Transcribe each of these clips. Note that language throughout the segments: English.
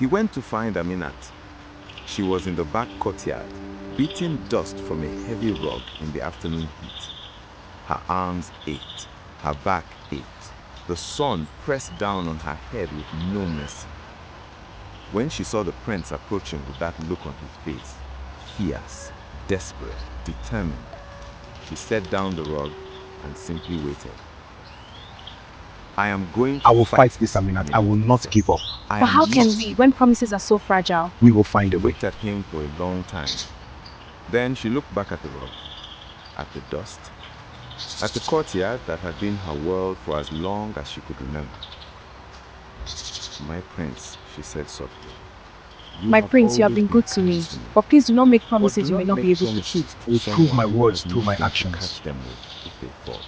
He went to find Aminat. She was in the back courtyard, beating dust from a heavy rug in the afternoon heat. Her arms ached, her back ached. The sun pressed down on her head with no mercy. When she saw the prince approaching with that look on his face, fierce, desperate, determined, she set down the rug and simply waited. I am going to I will fight this, Aminat. I will not give up. But how can we, when promises are so fragile? We will find a way. Looked at him for a long time. Then she looked back at the rug, at the dust, at the courtyard that had been her world for as long as she could remember. My prince, she said softly. My prince, you have been good to me. But please do not make promises you may not be able to keep. I will prove my words through my actions. Catch them with if they fall.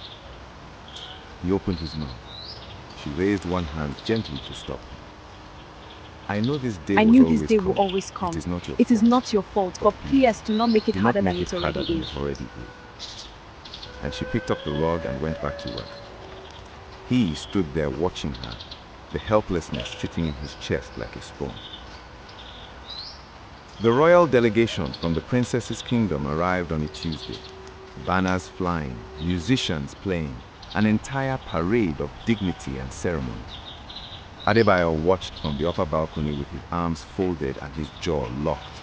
He opened his mouth. She raised one hand gently to stop him. I know this day I knew this day will always come. It is not your fault, but please do not make it harder than it already is. And she picked up the rug and went back to work. He stood there watching her, the helplessness sitting in his chest like a stone. The royal delegation from the princess's kingdom arrived on a Tuesday. Banners flying, musicians playing, an entire parade of dignity and ceremony. Adebayo watched from the upper balcony with his arms folded and his jaw locked.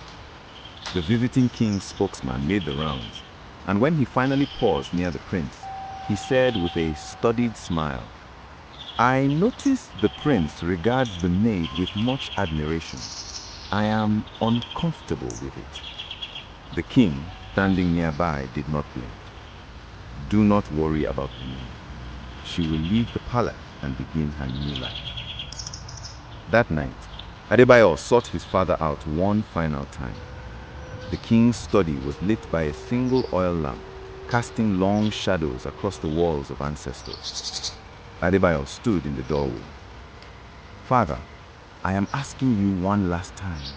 The visiting king's spokesman made the rounds, and when he finally paused near the prince, he said with a studied smile, I notice the prince regards the maid with much admiration. I am uncomfortable with it. The king, standing nearby, did not blink. Do not worry about the maid. She will leave the palace and begin her new life. That night, Adebayo sought his father out one final time. The king's study was lit by a single oil lamp, casting long shadows across the walls of ancestors. Adebayo stood in the doorway. Father, I am asking you one last time.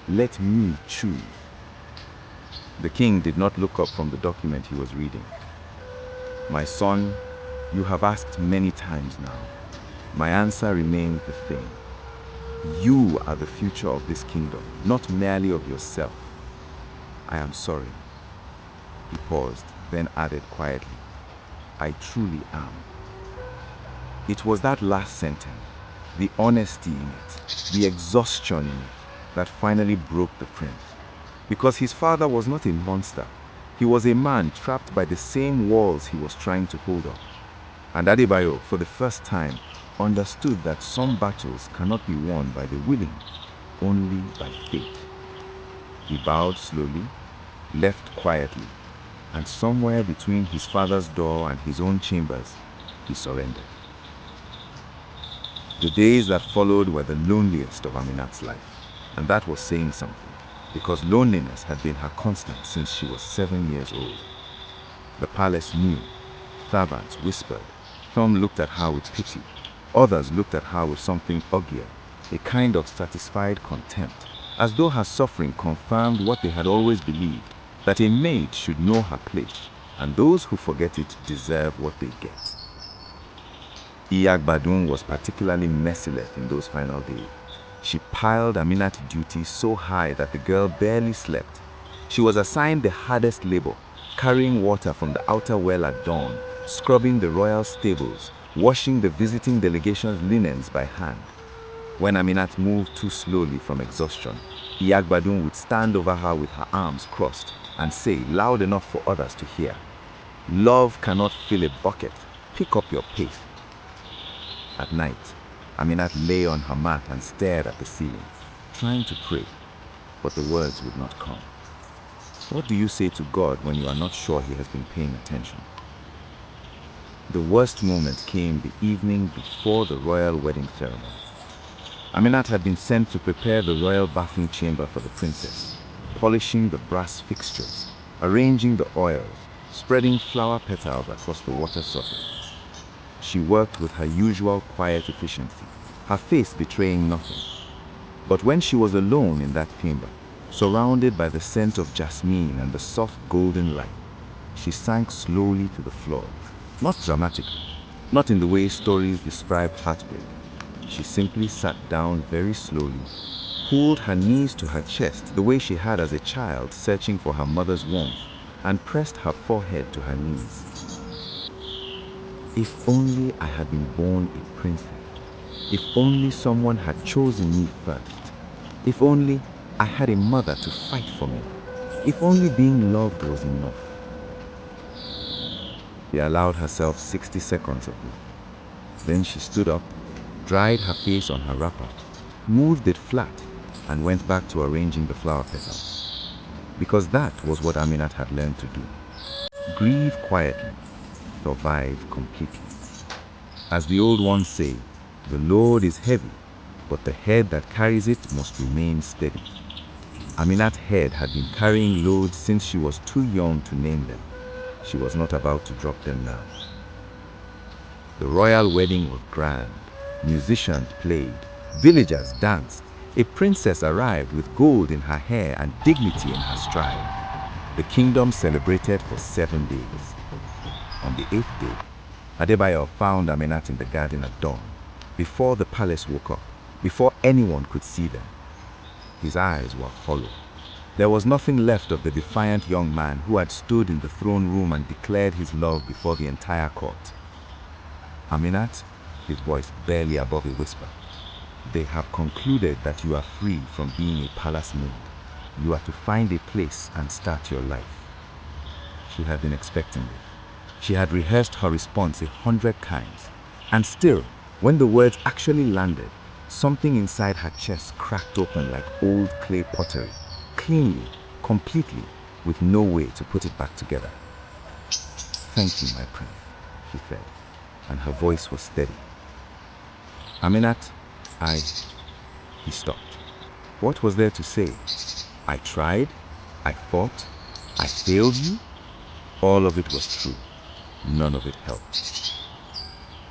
Let me choose. The king did not look up from the document he was reading. My son, you have asked many times now. My answer remains the same. You are the future of this kingdom, not merely of yourself. I am sorry. He paused, then added quietly, I truly am. It was that last sentence, the honesty in it, the exhaustion in it, that finally broke the prince. Because his father was not a monster. He was a man trapped by the same walls he was trying to hold up. And Adebayo, for the first time, understood that some battles cannot be won by the willing, only by fate. He bowed slowly, left quietly, and somewhere between his father's door and his own chambers, he surrendered. The days that followed were the loneliest of Aminat's life, and that was saying something, because loneliness had been her constant since she was 7 years old. The palace knew. Servants whispered. Some looked at her with pity. Others looked at her with something uglier, a kind of satisfied contempt, as though her suffering confirmed what they had always believed, that a maid should know her place, and those who forget it deserve what they get. Badun was particularly merciless in those final days. She piled Aminat's duties so high that the girl barely slept. She was assigned the hardest labor, carrying water from the outer well at dawn, scrubbing the royal stables, washing the visiting delegation's linens by hand. When Aminat moved too slowly from exhaustion, Badun would stand over her with her arms crossed and say loud enough for others to hear, Love cannot fill a bucket. Pick up your pace. At night, Aminat lay on her mat and stared at the ceiling, trying to pray, but the words would not come. What do you say to God when you are not sure he has been paying attention? The worst moment came the evening before the royal wedding ceremony. Aminat had been sent to prepare the royal bathing chamber for the princess, polishing the brass fixtures, arranging the oils, spreading flower petals across the water surface. She worked with her usual quiet efficiency, her face betraying nothing. But when she was alone in that chamber, surrounded by the scent of jasmine and the soft golden light, she sank slowly to the floor, not dramatically, not in the way stories describe heartbreak. She simply sat down very slowly, pulled her knees to her chest the way she had as a child searching for her mother's warmth, and pressed her forehead to her knees. If only I had been born a princess. If only someone had chosen me first. If only I had a mother to fight for me. If only being loved was enough. She allowed herself 60 seconds of this. Then she stood up, dried her face on her wrapper, moved it flat, and went back to arranging the flower petals. Because that was what Aminat had learned to do. Grieve quietly, survive completely. As the old ones say, the load is heavy, but the head that carries it must remain steady. Aminat's head had been carrying loads since she was too young to name them. She was not about to drop them now. The royal wedding was grand. Musicians played, villagers danced. A princess arrived with gold in her hair and dignity in her stride. The kingdom celebrated for 7 days. On the 8th day, Adebayo found Aminat in the garden at dawn, before the palace woke up, before anyone could see them. His eyes were hollow. There was nothing left of the defiant young man who had stood in the throne room and declared his love before the entire court. Aminat, his voice barely above a whisper, they have concluded that you are free from being a palace maid. You are to find a place and start your life. She had been expecting it. She had rehearsed her response 100 times. And still, when the words actually landed, something inside her chest cracked open like old clay pottery, cleanly, completely, with no way to put it back together. "Thank you, my prince," she said, and her voice was steady. "Aminat, He stopped. What was there to say? I tried, I fought, I failed you? All of it was true. None of it helped.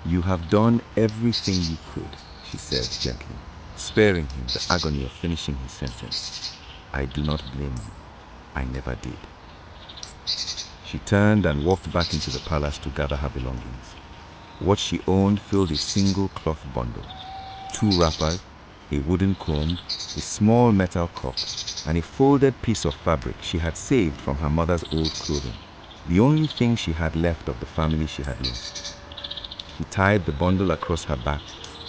"You have done everything you could," she said gently, sparing him the agony of finishing his sentence. "I do not blame you. I never did." She turned and walked back into the palace to gather her belongings. What she owned filled a single cloth bundle. 2 wrappers, a wooden comb, a small metal cup, and a folded piece of fabric she had saved from her mother's old clothing, the only thing she had left of the family she had lost. She tied the bundle across her back,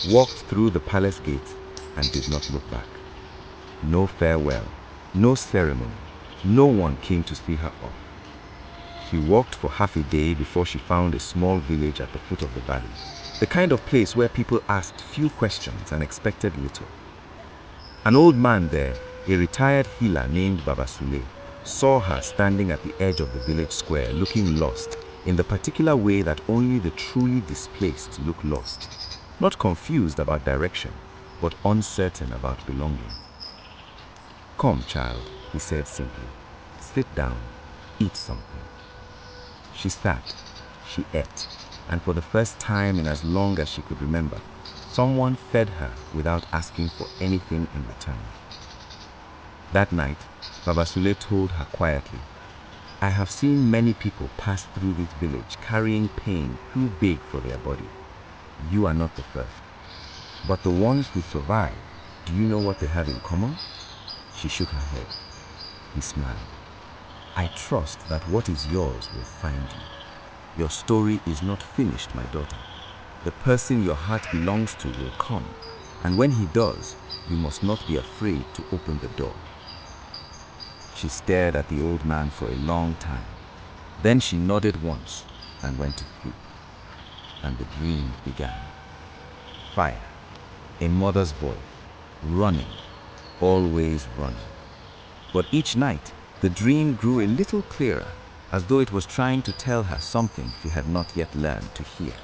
walked through the palace gate, and did not look back. No farewell, no ceremony, no one came to see her off. She walked for half a day before she found a small village at the foot of the valley, the kind of place where people asked few questions and expected little. An old man there, a retired healer named Baba Sule, saw her standing at the edge of the village square looking lost, in the particular way that only the truly displaced look lost. Not confused about direction, but uncertain about belonging. "Come, child," he said simply. "Sit down, eat something." She sat, she ate, and for the first time in as long as she could remember, someone fed her without asking for anything in return. That night, Baba Sule told her quietly, "I have seen many people pass through this village carrying pain too big for their body. You are not the first. But the ones who survive, do you know what they have in common?" She shook her head. He smiled. "I trust that what is yours will find you. Your story is not finished, my daughter. The person your heart belongs to will come, and when he does, you must not be afraid to open the door." She stared at the old man for a long time. Then she nodded once and went to sleep. And the dream began. Fire, a mother's voice, running, always running. But each night, the dream grew a little clearer, as though it was trying to tell her something she had not yet learned to hear.